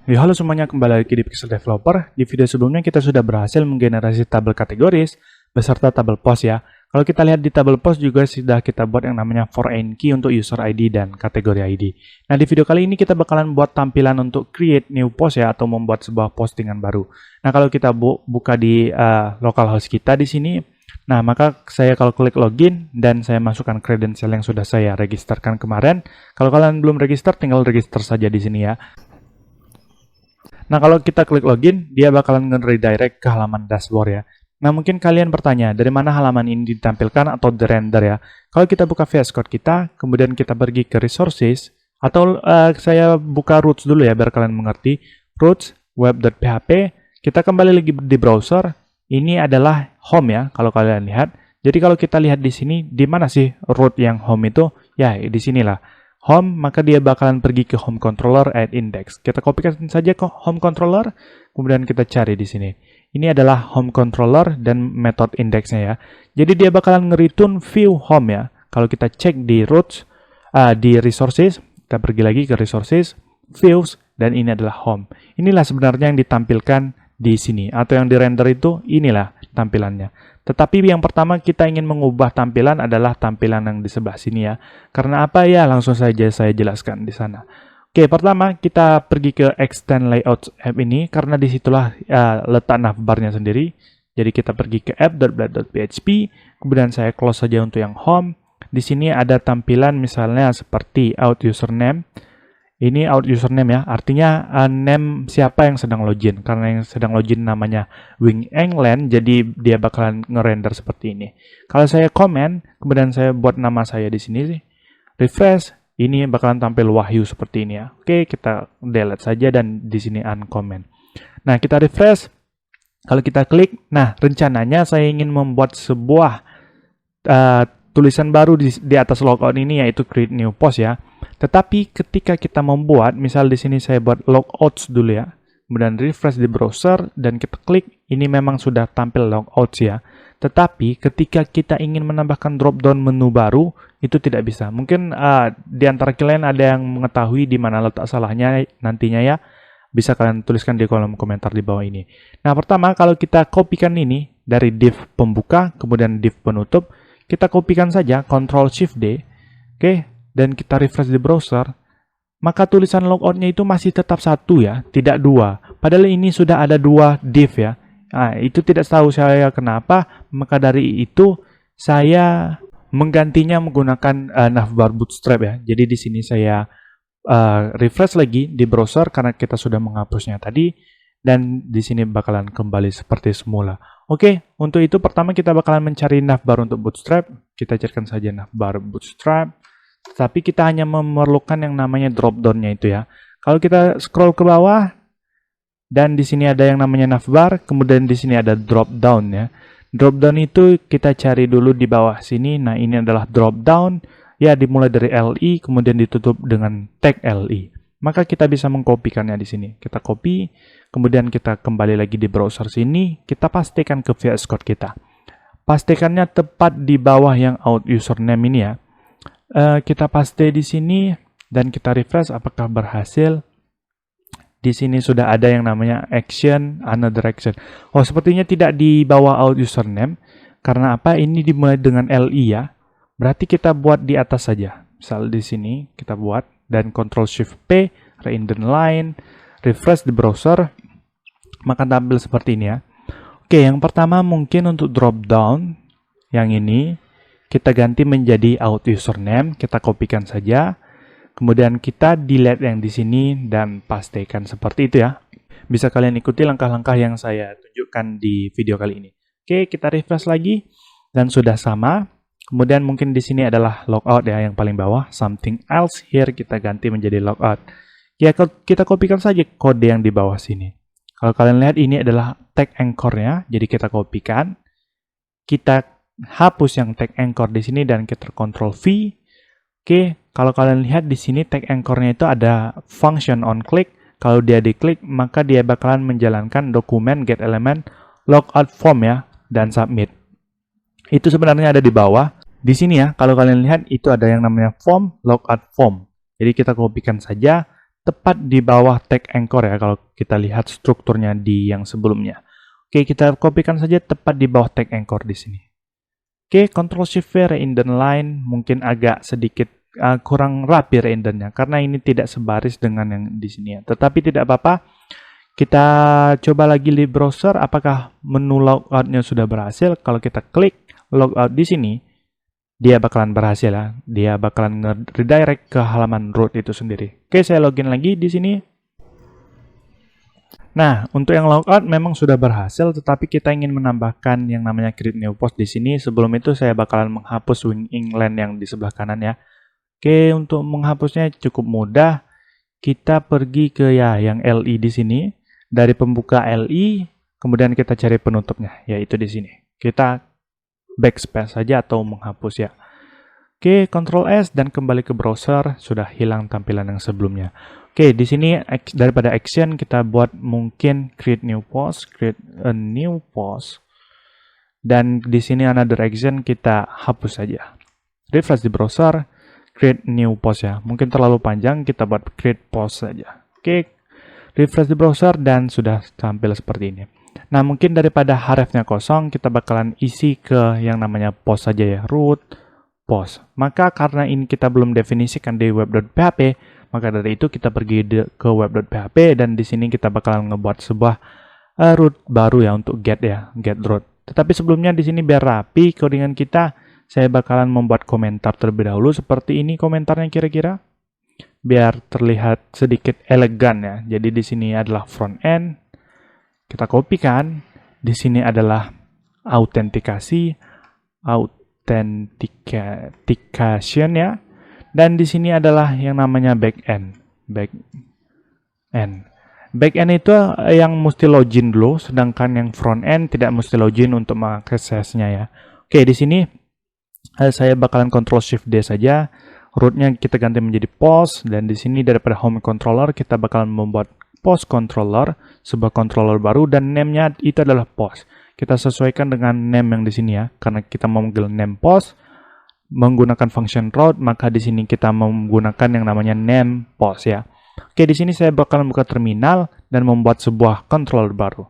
Ya, halo semuanya, kembali lagi di Pixel Developer. Di video sebelumnya kita sudah berhasil menggenerasi tabel kategoris beserta tabel post ya. Kalau kita lihat di tabel post juga sudah kita buat yang namanya foreign key untuk user ID dan kategori ID. Nah, di video kali ini kita bakalan buat tampilan untuk create new post ya, atau membuat sebuah postingan baru. Nah, kalau kita buka di localhost kita di sini, nah maka saya kalau klik login dan saya masukkan credential yang sudah saya registerkan kemarin. Kalau kalian belum register, tinggal register saja di sini ya. Nah, kalau kita klik login, dia bakalan nge-redirect ke halaman dashboard ya. Nah, mungkin kalian bertanya, dari mana halaman ini ditampilkan atau di-render ya? Kalau kita buka VS Code kita, kemudian kita pergi ke resources, atau saya buka roots dulu ya, biar kalian mengerti. Roots, web.php, kita kembali lagi di browser, ini adalah home ya, kalau kalian lihat. Jadi kalau kita lihat di sini, di mana sih root yang home itu? Ya, di sinilah. Home, maka dia bakalan pergi ke home controller add index. Kita kopikan saja ke home controller, kemudian kita cari di sini. Ini adalah home controller dan method indexnya ya. Jadi dia bakalan nge-return view home ya. Kalau kita cek di roots, di resources, kita pergi lagi ke resources, views, dan ini adalah home. Inilah sebenarnya yang ditampilkan di sini, atau yang di-render itu inilah tampilannya. Tetapi yang pertama kita ingin mengubah tampilan adalah tampilan yang di sebelah sini ya. Karena apa ya? Langsung saja saya jelaskan di sana. Oke, pertama kita pergi ke extend layout app ini karena disitulah letak navbarnya sendiri. Jadi kita pergi ke app.blade.php, kemudian saya close saja untuk yang home. Di sini ada tampilan misalnya seperti out username. Ini out username ya, artinya name siapa yang sedang login. Karena yang sedang login namanya Wing England, jadi dia bakalan ngerender seperti ini. Kalau saya comment, kemudian saya buat nama saya di sini, refresh, ini bakalan tampil Wahyu seperti ini ya. Oke, kita delete saja dan di sini uncomment. Nah, kita refresh. Kalau kita klik, nah rencananya saya ingin membuat sebuah tulisan baru di atas logout ini, yaitu create new post ya. Tetapi ketika kita membuat, misal di sini saya buat logouts dulu ya, kemudian refresh di browser dan kita klik, ini memang sudah tampil logouts ya. Tetapi ketika kita ingin menambahkan drop down menu baru, itu tidak bisa. Mungkin di antara kalian ada yang mengetahui di mana letak salahnya nantinya ya. Bisa kalian tuliskan di kolom komentar di bawah ini. Nah, pertama kalau kita kopikan ini dari div pembuka, kemudian div penutup, kita kopikan saja Ctrl+Shift+D. Oke. Dan kita refresh di browser, maka tulisan logoutnya itu masih tetap satu ya, tidak dua. Padahal ini sudah ada dua div ya. Nah, itu tidak tahu saya kenapa, maka dari itu saya menggantinya menggunakan navbar bootstrap ya. Jadi di sini saya refresh lagi di browser karena kita sudah menghapusnya tadi, dan di sini bakalan kembali seperti semula. Oke, untuk itu pertama kita bakalan mencari navbar untuk bootstrap. Kita carikan saja navbar bootstrap. Tapi kita hanya memerlukan yang namanya drop down-nya itu ya. Kalau kita scroll ke bawah dan di sini ada yang namanya navbar, kemudian di sini ada drop down ya. Drop down itu kita cari dulu di bawah sini. Nah, ini adalah drop down ya, dimulai dari LI kemudian ditutup dengan tag LI. Maka kita bisa mengkopikannya di sini. Kita copy, kemudian kita kembali lagi di browser sini, kita pastikan ke VS Code kita. Pastikannya tepat di bawah yang out username ini ya. Kita paste di sini dan kita refresh apakah berhasil. Di sini sudah ada yang namanya action, another action. Oh, sepertinya tidak di bawah out username. Karena apa? Ini dimulai dengan LI ya. Berarti kita buat di atas saja. Misal di sini kita buat dan Ctrl+Shift+P, reindent line, refresh di browser, maka tampil seperti ini ya. Oke, yang pertama mungkin untuk drop down yang ini kita ganti menjadi out username, kita kopikan saja. Kemudian kita delete yang di sini dan pastekan seperti itu ya. Bisa kalian ikuti langkah-langkah yang saya tunjukkan di video kali ini. Oke, kita refresh lagi dan sudah sama. Kemudian mungkin di sini adalah logout ya, yang paling bawah. Something else here kita ganti menjadi logout. Ya, kita kopikan saja kode yang di bawah sini. Kalau kalian lihat ini adalah tag anchor-nya, jadi kita kopikan. Kita hapus yang tag anchor di sini dan kita Ctrl+V. Oke, kalau kalian lihat di sini tag anchor-nya itu ada function on click. Kalau dia diklik, maka dia bakalan menjalankan dokumen get element logout form ya, dan submit. Itu sebenarnya ada di bawah. Di sini ya, kalau kalian lihat itu ada yang namanya form logout form. Jadi kita kopikan saja tepat di bawah tag anchor ya, kalau kita lihat strukturnya di yang sebelumnya. Oke, kita kopikan saja tepat di bawah tag anchor di sini. Oke, Ctrl Shift V reindent line, mungkin agak sedikit kurang rapi reindennya karena ini tidak sebaris dengan yang di sini ya. Tetapi tidak apa-apa. Kita coba lagi di browser apakah menu logoutnya sudah berhasil. Kalau kita klik logout di sini, dia bakalan berhasil ya. Dia bakalan redirect ke halaman root itu sendiri. Oke, saya login lagi di sini. Nah, untuk yang logout memang sudah berhasil, tetapi kita ingin menambahkan yang namanya create new post di sini. Sebelum itu saya bakalan menghapus wing inline yang di sebelah kanan ya. Oke, untuk menghapusnya cukup mudah. Kita pergi ke yang LI di sini. Dari pembuka LI, kemudian kita cari penutupnya, yaitu di sini. Kita backspace saja atau menghapus ya. Oke, Ctrl S dan kembali ke browser, sudah hilang tampilan yang sebelumnya. Oke, di sini daripada action kita buat mungkin create new post, create a new post. Dan di sini another action kita hapus saja. Refresh di browser, create new post ya. Mungkin terlalu panjang, kita buat create post saja. Oke, refresh di browser dan sudah tampil seperti ini. Nah, mungkin daripada hrefnya kosong, kita bakalan isi ke yang namanya post saja ya, root post. Maka karena ini kita belum definisikan di web.php, maka dari itu kita pergi ke web.php dan di sini kita bakalan ngebuat sebuah root baru ya untuk get root. Tetapi sebelumnya di sini biar rapi codingan kita, saya bakalan membuat komentar terlebih dahulu seperti ini komentarnya kira-kira. Biar terlihat sedikit elegan ya. Jadi di sini adalah front end. Kita kopikan. Di sini adalah authentication ya. Dan di sini adalah yang namanya back end. Back end itu yang mesti login dulu, sedangkan yang front end tidak mesti login untuk mengaksesnya ya. Oke, di sini saya bakalan Ctrl Shift D saja. Rootnya kita ganti menjadi post, dan di sini daripada home controller kita bakalan membuat post controller, sebuah controller baru, dan name-nya itu adalah post. Kita sesuaikan dengan name yang di sini ya, karena kita memanggil name post menggunakan function route, maka di sini kita menggunakan yang namanya name post ya. Oke, di sini saya bakalan buka terminal dan membuat sebuah controller baru.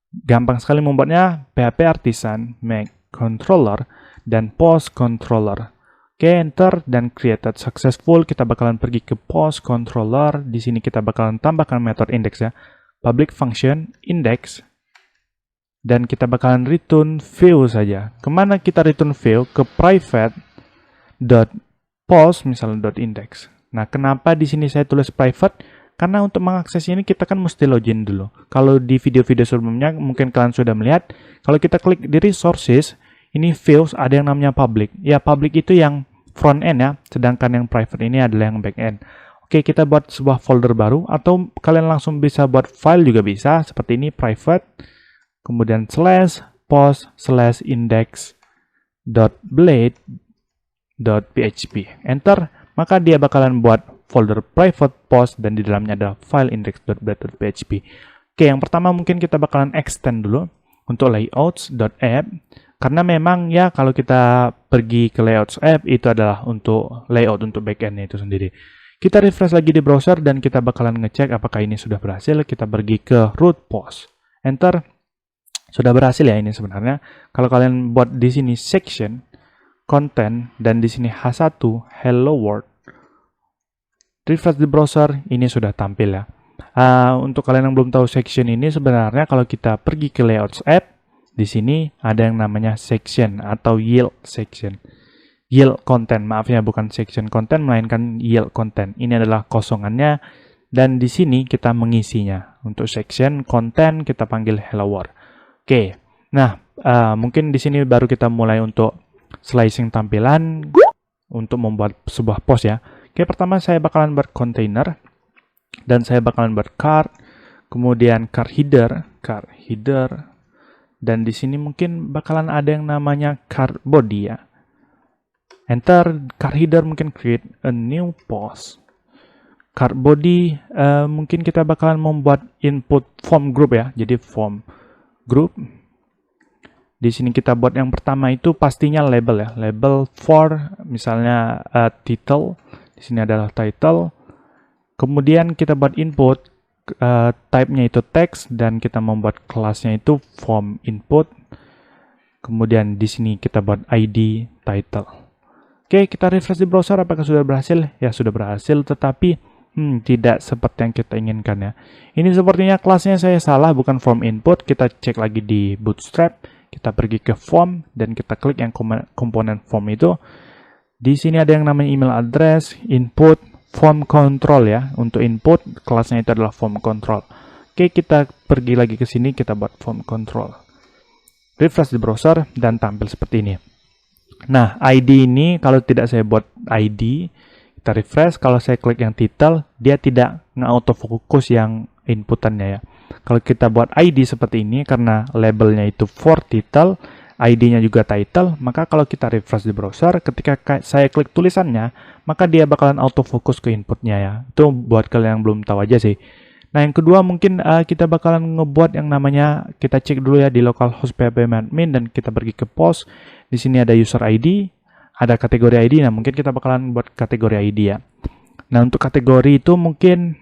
Gampang sekali membuatnya, PHP Artisan make controller dan post controller. Oke, enter dan created successful. Kita bakalan pergi ke post controller. Di sini kita bakalan tambahkan metode index ya. Public function index. Dan kita bakalan return view saja. Kemana kita return view? Ke private dot post misalnya dot index. Nah, kenapa di sini saya tulis private? Karena untuk mengakses ini kita kan mesti login dulu. Kalau di video-video sebelumnya mungkin kalian sudah melihat, kalau kita klik di resources, ini views ada yang namanya public. Ya, public itu yang front end ya, sedangkan yang private ini adalah yang back end. Oke, kita buat sebuah folder baru, atau kalian langsung bisa buat file juga bisa, seperti ini, private, kemudian slash post slash index dot blade.php. Enter, maka dia bakalan buat folder private post dan di dalamnya ada file index.blade.php. Oke, yang pertama mungkin kita bakalan extend dulu untuk layouts.app. Karena memang ya kalau kita pergi ke layouts app itu adalah untuk layout untuk backend itu sendiri. Kita refresh lagi di browser dan kita bakalan ngecek apakah ini sudah berhasil. Kita pergi ke root post. Enter. Sudah berhasil ya ini sebenarnya. Kalau kalian buat di sini section, content, dan di sini H1, hello world. Refresh di browser, ini sudah tampil ya. Untuk kalian yang belum tahu section ini sebenarnya kalau kita pergi ke layouts app, di sini ada yang namanya section atau yield section. Yield content, maaf ya, bukan section content melainkan yield content. Ini adalah kosongannya dan di sini kita mengisinya. Untuk section content kita panggil hello world. Oke. Nah, mungkin di sini baru kita mulai untuk slicing tampilan untuk membuat sebuah post ya. Oke, pertama saya bakalan buat container dan saya bakalan buat card, kemudian card header, dan di sini mungkin bakalan ada yang namanya card body ya. Enter card header, mungkin create a new post. Card body mungkin kita bakalan membuat input form group ya. Jadi form group. Di sini kita buat yang pertama itu pastinya label ya. Label for misalnya title. Di sini adalah title. Kemudian kita buat input, type-nya itu text, dan kita membuat kelasnya itu form input. Kemudian di sini kita buat ID title. Oke, kita refresh di browser. Apakah sudah berhasil? Ya, sudah berhasil, tetapi tidak seperti yang kita inginkan ya. Ini sepertinya kelasnya saya salah, bukan form input. Kita cek lagi di Bootstrap. Kita pergi ke form dan kita klik yang komponen form itu. Di sini ada yang namanya email address, input, form control ya. Untuk input, kelasnya itu adalah form control. Oke, kita pergi lagi ke sini, kita buat form control. Refresh di browser dan tampil seperti ini. Nah, ID ini kalau tidak saya buat ID, kita refresh, kalau saya klik yang title, dia tidak nge-autofocus yang inputannya ya. Kalau kita buat ID seperti ini, karena labelnya itu for title, ID-nya juga title, maka kalau kita refresh di browser, ketika saya klik tulisannya, maka dia bakalan autofocus ke inputnya ya. Itu buat kalian yang belum tahu aja sih. Nah, yang kedua mungkin kita bakalan ngebuat yang namanya, kita cek dulu ya di localhost php-admin dan kita pergi ke post. Di sini ada user ID, ada kategori ID. Nah, mungkin kita bakalan buat kategori ID ya. Nah, untuk kategori itu mungkin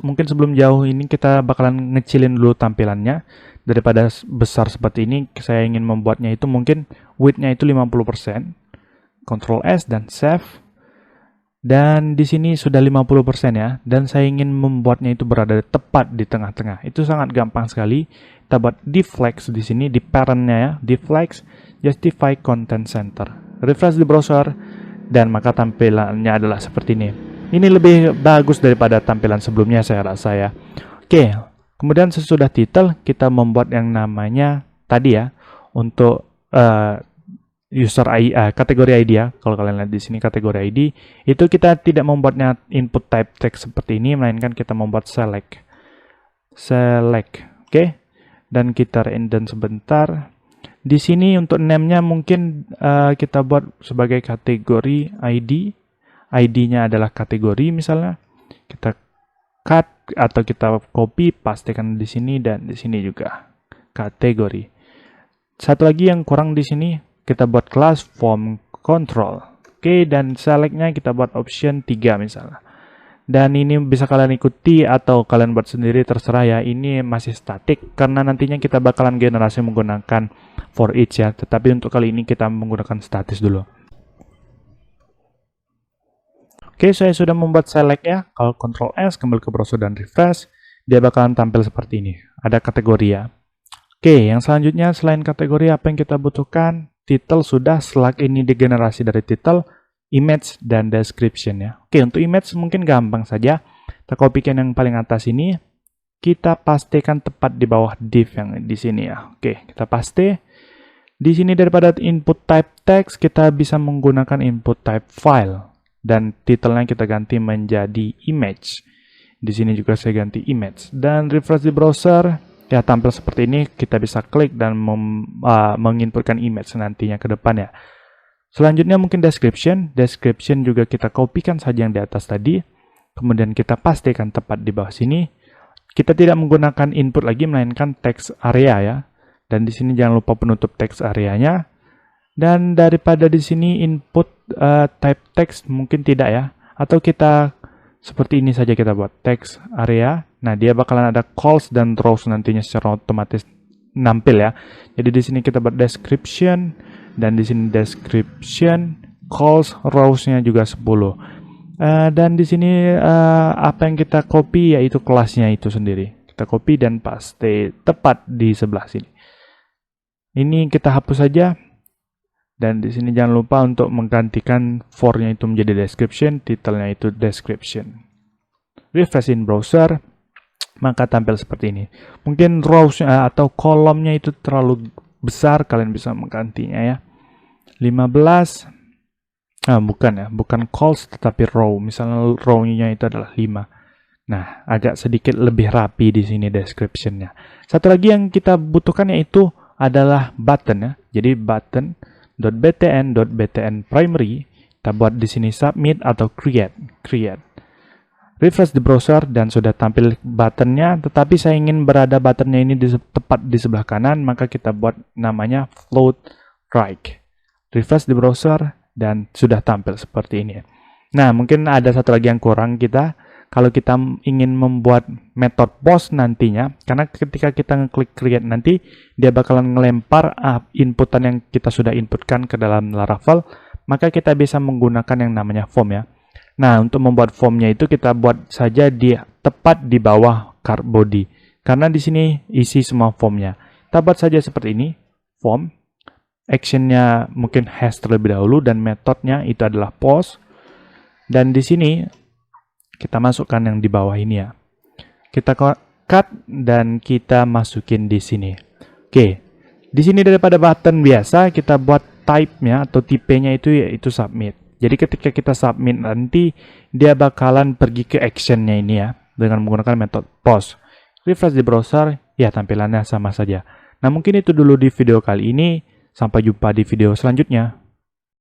sebelum jauh ini kita bakalan ngecilin dulu tampilannya. Daripada besar seperti ini, saya ingin membuatnya itu mungkin width-nya itu 50%. Ctrl S dan save. Dan di sini sudah 50% ya, dan saya ingin membuatnya itu berada tepat di tengah-tengah. Itu sangat gampang sekali. Kita buat deflex di sini, di parent-nya ya, deflex, justify content center. Refresh di browser, dan maka tampilannya adalah seperti ini. Ini lebih bagus daripada tampilan sebelumnya saya rasa ya. Oke, kemudian sesudah title, kita membuat yang namanya tadi ya, untuk user ID, kategori ID ya. Kalau kalian lihat di sini kategori ID, itu kita tidak membuatnya input type text seperti ini, melainkan kita membuat select. Oke. Dan kita indent sebentar. Di sini untuk name-nya mungkin kita buat sebagai kategori ID. ID-nya adalah kategori misalnya. Kita cut atau kita copy, pastikan di sini dan di sini juga kategori. Satu lagi yang kurang di sini, kita buat kelas form control. Oke, dan select-nya kita buat option 3 misalnya. Dan ini bisa kalian ikuti atau kalian buat sendiri, terserah ya. Ini masih statik karena nantinya kita bakalan generasi menggunakan for each ya. Tetapi untuk kali ini kita menggunakan statis dulu. Oke, saya sudah membuat select ya. Kalau Ctrl S, kembali ke browser dan refresh, dia bakalan tampil seperti ini. Ada kategori ya. Oke, yang selanjutnya selain kategori apa yang kita butuhkan? Title sudah, slug ini digenerasi dari title, image, dan description ya. Oke, untuk image mungkin gampang saja. Kita kopikan yang paling atas ini, kita pastikan tepat di bawah div yang di sini ya. Oke, kita paste. Di sini daripada input type text, kita bisa menggunakan input type file. Dan titelnya kita ganti menjadi image. Di sini juga saya ganti image. Dan refresh di browser, ya tampil seperti ini. Kita bisa klik dan menginputkan image nantinya ke depan ya. Selanjutnya mungkin description. Description juga kita kopikan saja yang di atas tadi. Kemudian kita pastikan tepat di bawah sini. Kita tidak menggunakan input lagi, melainkan text area ya. Dan di sini jangan lupa penutup text areanya. Dan daripada di sini input type text mungkin tidak ya. Atau kita seperti ini saja kita buat text area. Nah, dia bakalan ada calls dan rows nantinya secara otomatis nampil ya. Jadi di sini kita buat description dan di sini description, calls, rows-nya juga 10. Dan di sini apa yang kita copy yaitu kelasnya itu sendiri. Kita copy dan paste tepat di sebelah sini. Ini kita hapus saja. Dan di sini jangan lupa untuk menggantikan for-nya itu menjadi description, title-nya itu description. Refresh in browser, maka tampil seperti ini. Mungkin rows atau kolomnya itu terlalu besar, kalian bisa menggantinya ya. 15, bukan calls tetapi row. Misalnya row-nya itu adalah 5. Nah, agak sedikit lebih rapi di sini description-nya. Satu lagi yang kita butuhkan yaitu adalah button ya. Jadi button.btn primary, kita buat di sini submit atau create. Refresh di browser dan sudah tampil buttonnya, tetapi saya ingin berada buttonnya ini tepat di sebelah kanan, maka kita buat namanya float right. Refresh di browser dan sudah tampil seperti ini. Nah, mungkin ada satu lagi yang kurang kita. Kalau kita ingin membuat metode post nantinya, karena ketika kita ngeklik create nanti, dia bakalan ngelempar inputan yang kita sudah inputkan ke dalam Laravel, maka kita bisa menggunakan yang namanya form ya. Nah, untuk membuat formnya itu kita buat saja tepat di bawah card body. Karena di sini isi semua formnya. Kita buat saja seperti ini, form. Actionnya mungkin has terlebih dahulu dan metodenya itu adalah post. Dan di sini kita masukkan yang di bawah ini ya. Kita cut dan kita masukin di sini. Oke. Di sini daripada button biasa kita buat type-nya atau tipenya itu yaitu submit. Jadi ketika kita submit nanti dia bakalan pergi ke action-nya ini ya dengan menggunakan metode post. Refresh di browser, ya tampilannya sama saja. Nah, mungkin itu dulu di video kali ini. Sampai jumpa di video selanjutnya.